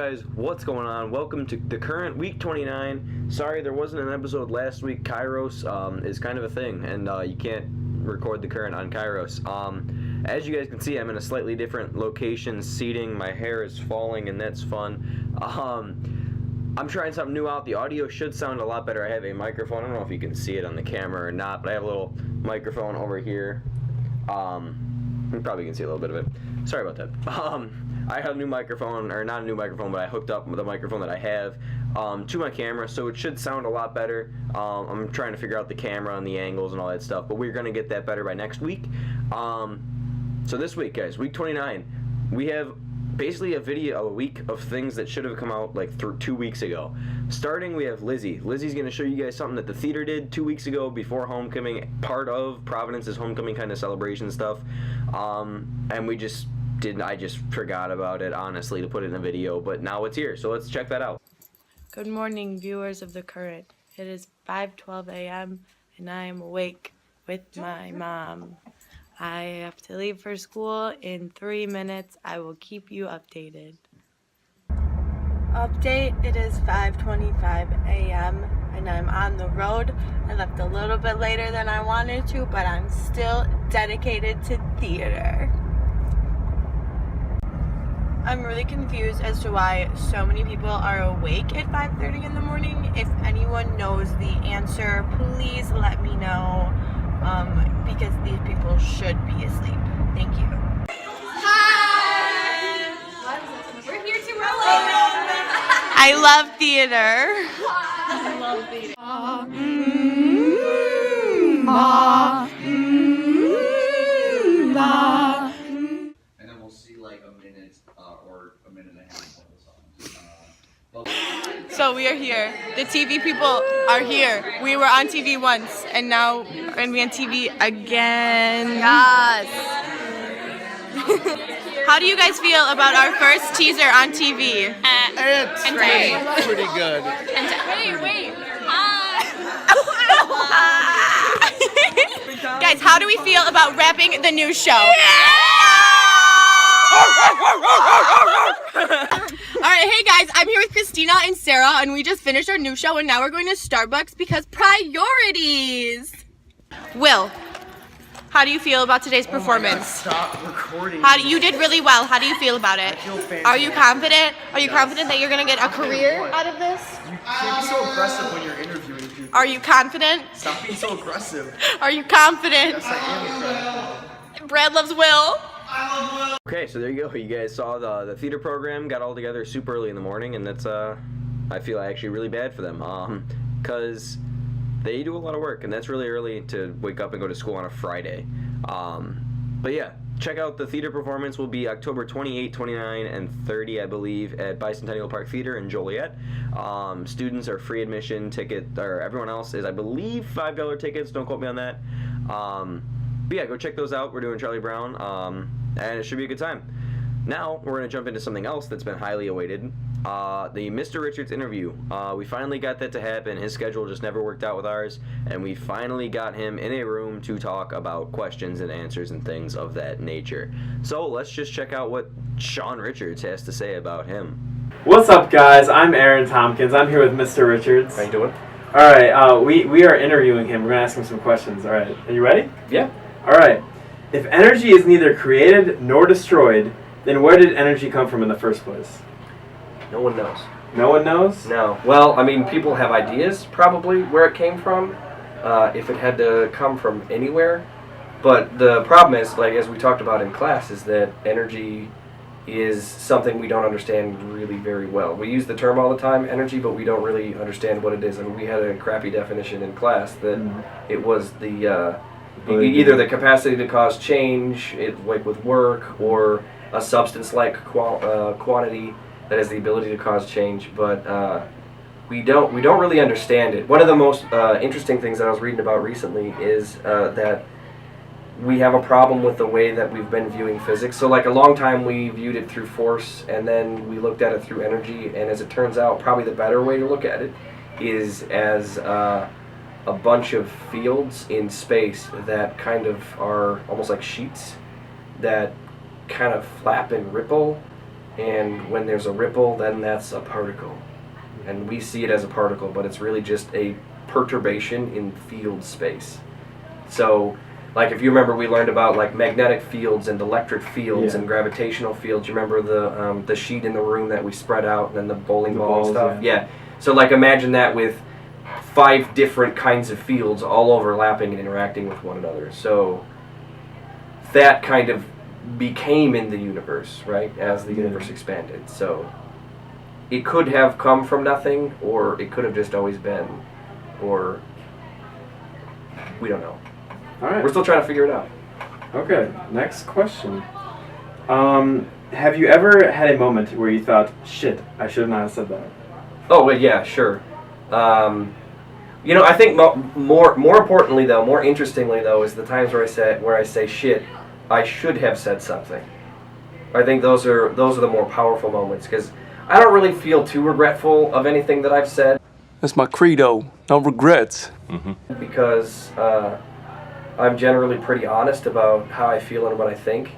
guys, what's going on? Welcome to the current week 29. Sorry there wasn't an episode last week. Kairos is kind of a thing, and you can't record the current on Kairos. As you guys can see, I'm in a slightly different location, seating. My hair is falling, and that's fun. I'm trying something new out. The audio should sound a lot better. I have a microphone. I don't know if you can see it on the camera or not, but I have a little microphone over here. You probably can see a little bit of it. Sorry about that. I have a new microphone, or not a new microphone, but I hooked up the microphone that I have to my camera, so it should sound a lot better. I'm trying to figure out the camera and the angles and all that stuff, but we're going to get that better by next week. So this week, guys, week 29, we have basically a week of things that should have come out like 2 weeks ago. Starting, we have Lizzie. Lizzie's going to show you guys something that the theater did 2 weeks ago before homecoming, part of Providence's homecoming kind of celebration stuff. And I just forgot about it, honestly, to put it in a video, but now it's here, so let's check that out. Good morning, viewers of The Current. It is 5:12 a.m. and I am awake with my mom. I have to leave for school in 3 minutes. I will keep you updated. Update, it is 5:25 a.m. and I'm on the road. I left a little bit later than I wanted to, but I'm still dedicated to theater. I'm really confused as to why so many people are awake at 5:30 in the morning. If anyone knows the answer, please let me know, because these people should be asleep. Thank you. Hi! We're here to relate. I love theater. I love theater. And then we'll see like a minute or a minute and a half of the songs. So we are here. The TV people are here. We were on TV once, and now we're going to be on TV again. Yes. How do you guys feel about our first teaser on TV? It's pretty good. Wait. Guys, how do we feel about wrapping the new show? Alright, hey guys, I'm here with Christina and Sarah, and we just finished our new show, and now we're going to Starbucks because priorities! Will, how do you feel about today's performance? Stop recording. You did really well. How do you feel about it? I feel fantastic. Are you confident? Are you confident that you're going to get a career out of this? You can't be so aggressive when you're interviewing people. Are you confident? Stop being so aggressive. Are you confident? Yes, I am. Brad loves Will. Okay, so there you go. You guys saw the theater program got all together super early in the morning, and that's I feel actually really bad for them, because they do a lot of work, and that's really early to wake up and go to school on a Friday. But yeah, check out the theater performance. Will be October 28, 29, and 30, I believe, at Bicentennial Park Theater in Joliet. Students are free admission. Everyone else is, I believe, $5 tickets. Don't quote me on that. But yeah, go check those out. We're doing Charlie Brown, and it should be a good time. Now, we're going to jump into something else that's been highly awaited. The Mr. Richards interview. We finally got that to happen. His schedule just never worked out with ours, and we finally got him in a room to talk about questions and answers and things of that nature. So let's just check out what Sean Richards has to say about him. What's up, guys? I'm Aaron Tompkins. I'm here with Mr. Richards. How you doing? All right, we are interviewing him. We're going to ask him some questions. All right, are you ready? Yeah. All right. If energy is neither created nor destroyed, then where did energy come from in the first place? No one knows. No one knows? No. Well, I mean, people have ideas, probably, where it came from, if it had to come from anywhere. But the problem is, like, as we talked about in class, is that energy is something we don't understand really very well. We use the term all the time, energy, but we don't really understand what it is. I mean, we had a crappy definition in class that it was the either the capacity to cause change, like with work, or a substance-like quantity that has the ability to cause change, but we don't really understand it. One of the most interesting things that I was reading about recently is that we have a problem with the way that we've been viewing physics. So like a long time we viewed it through force, and then we looked at it through energy, and as it turns out, probably the better way to look at it is as a bunch of fields in space that kind of are almost like sheets that kind of flap and ripple and when there's a ripple, then that's a particle. And we see it as a particle, but it's really just a perturbation in field space. So, like if you remember, we learned about like magnetic fields and electric fields and gravitational fields. You remember the sheet in the room that we spread out and then the bowling ball and stuff? Yeah. So like imagine that with 5 different kinds of fields all overlapping and interacting with one another. So that kind of became in the universe, right, as the universe expanded. So it could have come from nothing, or it could have just always been, or we don't know. All right. We're still trying to figure it out. Okay, next question. Have you ever had a moment where you thought, shit, I should not have said that? Oh, well, yeah, sure. You know, I think more importantly though, more interestingly though, is the times where I say shit, I should have said something. I think those are the more powerful moments, because I don't really feel too regretful of anything that I've said. That's my credo. No regrets. Because I'm generally pretty honest about how I feel and what I think.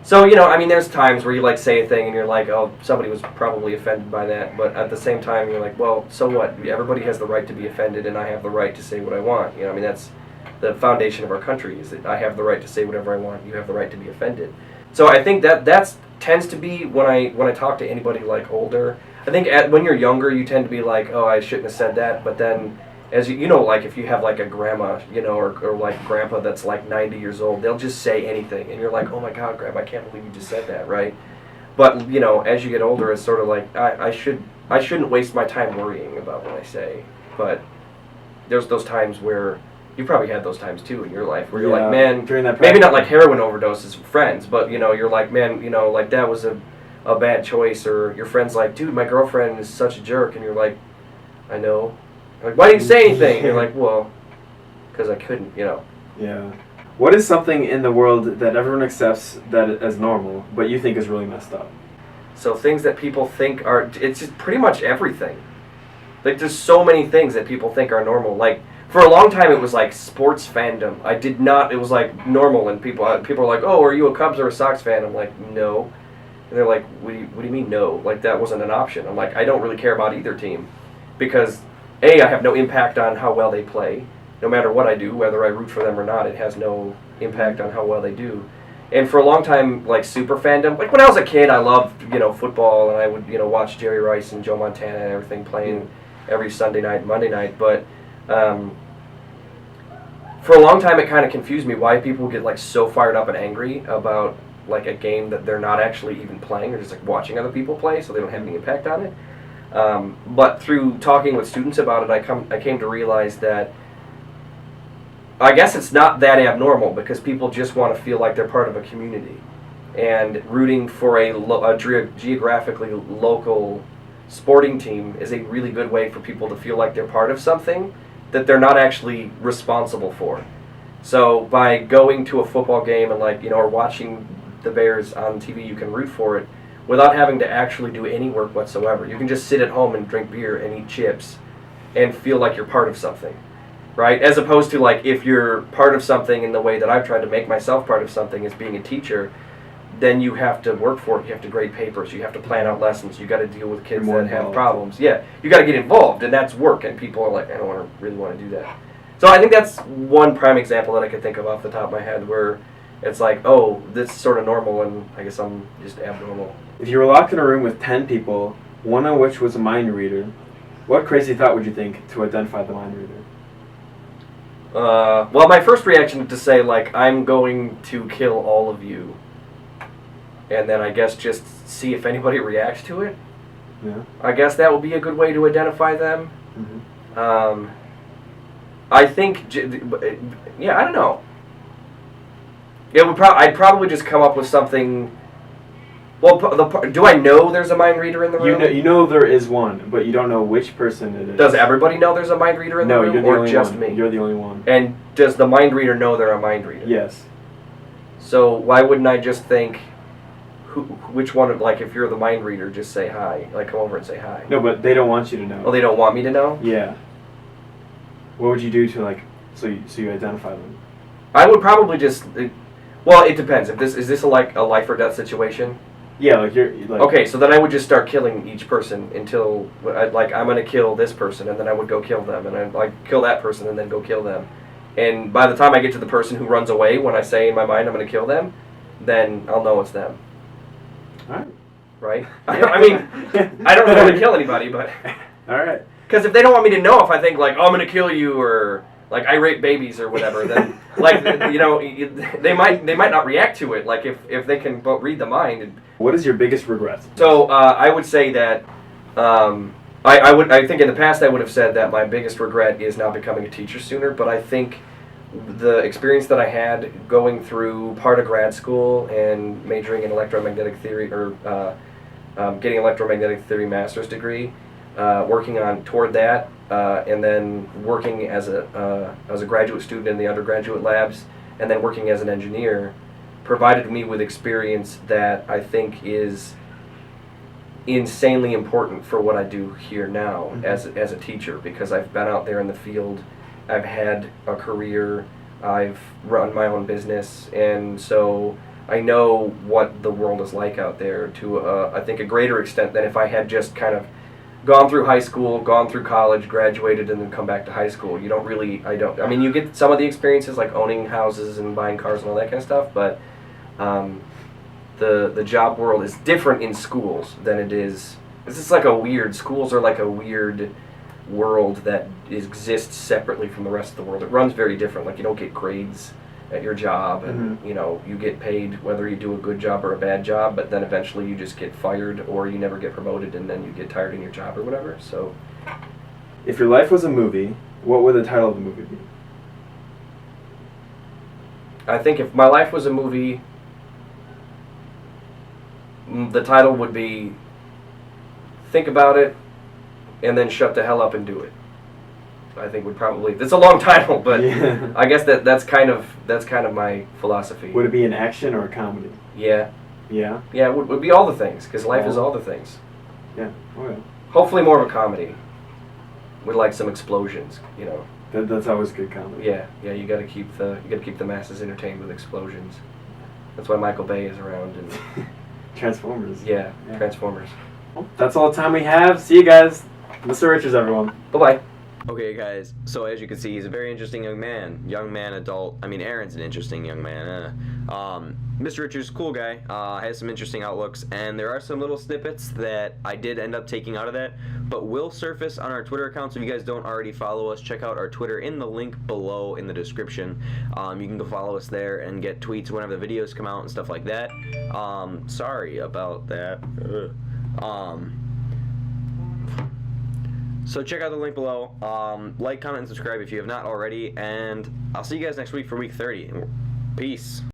So, you know, I mean, there's times where you like say a thing and you're like, oh, somebody was probably offended by that. But at the same time, you're like, well, so what? Everybody has the right to be offended, and I have the right to say what I want. You know, I mean, that's the foundation of our country, is that I have the right to say whatever I want. You have the right to be offended. So I think that tends to be when I talk to anybody like older. I think when you're younger, you tend to be like, oh, I shouldn't have said that. But then, as you know, like if you have like a grandma, you know, or like grandpa that's like 90 years old, they'll just say anything, and you're like, oh my God, grandma, I can't believe you just said that, right? But you know, as you get older, it's sort of like I shouldn't waste my time worrying about what I say. But there's those times where you probably had those times too in your life where you're like, man, maybe not like heroin overdoses with friends, but you know, you're like, man, you know, like that was a bad choice, or your friend's like, dude, my girlfriend is such a jerk, and you're like, I know. Like, why didn't you say anything? And you're like, well, because I couldn't, you know. Yeah. What is something in the world that everyone accepts that as normal, but you think is really messed up? So things that people think are, it's just pretty much everything. Like, there's so many things that people think are normal. Like, for a long time, it was like sports fandom. It was like normal, and people are like, oh, are you a Cubs or a Sox fan? I'm like, no. And they're like, what do you mean no? Like, that wasn't an option. I'm like, I don't really care about either team, because I have no impact on how well they play. No matter what I do, whether I root for them or not, it has no impact on how well they do. And for a long time, like super fandom, like when I was a kid, I loved, you know, football, and I would, you know, watch Jerry Rice and Joe Montana and everything playing every Sunday night, Monday night. But for a long time, it kind of confused me why people get like so fired up and angry about like a game that they're not actually even playing. They're just like watching other people play, so they don't have any impact on it. But through talking with students about it, I came to realize that I guess it's not that abnormal, because people just want to feel like they're part of a community. And rooting for a geographically local sporting team is a really good way for people to feel like they're part of something that they're not actually responsible for. So by going to a football game and, like, you know, or watching the Bears on TV, you can root for it without having to actually do any work whatsoever. You can just sit at home and drink beer and eat chips and feel like you're part of something, right? As opposed to, like, if you're part of something in the way that I've tried to make myself part of something as being a teacher, then you have to work for it. You have to grade papers. You have to plan out lessons. You got to deal with kids that have problems. Yeah, you got to get involved, and that's work. And people are like, I don't really want to do that. So I think that's one prime example that I could think of off the top of my head, where it's like, oh, this is sort of normal, and I guess I'm just abnormal. If you were locked in a room with 10 people, one of which was a mind reader, what crazy thought would you think to identify the mind reader? Well, my first reaction is to say, like, I'm going to kill all of you. And then I guess just see if anybody reacts to it. Yeah. I guess that would be a good way to identify them. Mm-hmm. I think, yeah, I don't know. It would I'd probably just come up with something. Well, do I know there's a mind reader in the room? You know there is one, but you don't know which person it is. Does everybody know there's a mind reader in the room, or just me? You're the only one. And does the mind reader know they're a mind reader? Yes. So why wouldn't I just think, which one, like, if you're the mind reader, just say hi. Like, come over and say hi. No, but they don't want you to know. Oh, they don't want me to know? Yeah. What would you do to, like, so you identify them? I would probably just, well, it depends. If is this a life or death situation? Yeah, like you're like. Okay, so then I would just start killing each person until I'm gonna kill this person, and then I would go kill them, and I'd like kill that person, and then go kill them. And by the time I get to the person who runs away, when I say in my mind I'm gonna kill them, then I'll know it's them. All right. Right? I mean, I don't want to kill anybody, but All right. because if they don't want me to know, if I think like, oh, I'm gonna kill you, or like I rape babies or whatever, then like they might not react to it. Like if they can read the mind. What is your biggest regret? So I would say that I think in the past I would have said that my biggest regret is not becoming a teacher sooner, but I think the experience that I had going through part of grad school and majoring in electromagnetic theory or getting electromagnetic theory master's degree, working toward that, and then working as a graduate student in the undergraduate labs, and then working as an engineer, provided me with experience that I think is insanely important for what I do here now as a teacher, because I've been out there in the field, I've had a career, I've run my own business, and so I know what the world is like out there to I think a greater extent than if I had just kind of gone through high school, gone through college, graduated, and then come back to high school. I mean, you get some of the experiences like owning houses and buying cars and all that kind of stuff, but the job world is different in schools than it is. It's just like schools are like a weird world that exists separately from the rest of the world. It runs very different. Like you don't get grades at your job, and you get paid whether you do a good job or a bad job, but then eventually you just get fired or you never get promoted, and then you get tired in your job or whatever. So if your life was a movie, what would the title of the movie be? I think if my life was a movie, the title would be Think About It and Then Shut the Hell Up and Do It. I think would probably, it's a long title, but Yeah. I guess that's kind of my philosophy. Would it be an action or a comedy? Yeah. Yeah. Yeah, it would be all the things, because life is all the things. Yeah. Okay. Hopefully more of a comedy with like some explosions, That's always good comedy. Yeah, you got to keep the masses entertained with explosions. That's why Michael Bay is around and Transformers. yeah. Transformers. Well, that's all the time we have. See you guys. Mr. Richards, everyone. Bye-bye. Okay, guys, so as you can see, he's a very interesting young man, adult. I mean, Aaron's an interesting young man. Mr. Richards, cool guy, has some interesting outlooks, and there are some little snippets that I did end up taking out of that, but will surface on our Twitter account, so if you guys don't already follow us, check out our Twitter in the link below in the description. You can go follow us there and get tweets whenever the videos come out and stuff like that. Sorry about that. So check out the link below, like, comment, and subscribe if you have not already, and I'll see you guys next week for week 30. Peace.